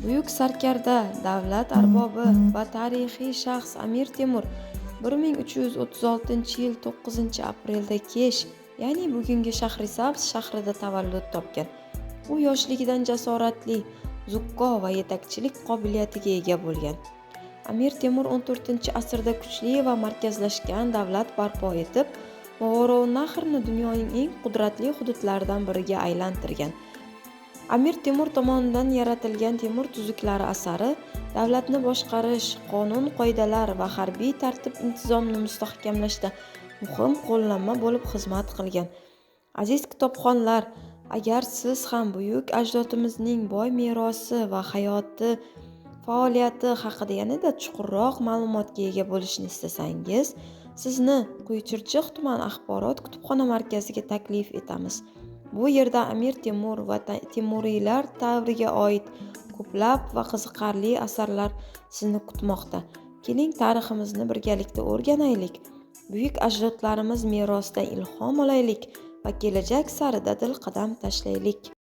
Buyuk sarkarda, davlat arbobi va tarixiy shaxs Amir Temur 1336-yil 9-aprelda Kesh, ya'ni bugungi Shahrisabz shahrida tavallud topgan. U yoshligidan jasoratli, zukko va yetakchilik qobiliyatiga ega bo'lgan. Amir Temur 14-asrda kuchli va markazlashgan davlat barpo etib, Movarounnahrni dunyoning eng qudratli hududlaridan biriga aylantirgan. Amir Temur tomonidan yaratilgan Temur tuzuklari asari davlatni boshqarish, qonun-qoidalar va harbiy tartib-intizomni mustahkamlashda muhim qo'llanma bo'lib xizmat qilgan. Aziz kitobxonlar, agar siz ham buyuk ajdodimizning boy merosi va hayoti, faoliyati haqida yanada chuqurroq ma'lumotga ega bo'lishni istasangiz, sizni Quyi-Chirchiq tuman axborot kutubxona markaziga taklif etamiz. Bu yerda Amir Temur va Temuriylar davriga oid ko'plab va qiziqarli asarlar sizni kutmoqda. Keling, tariximizni birgalikda o'rganaylik, buyuk ajdodlarimiz merosidan ilhom olaylik va kelajak sari dadil qadam tashlaylik.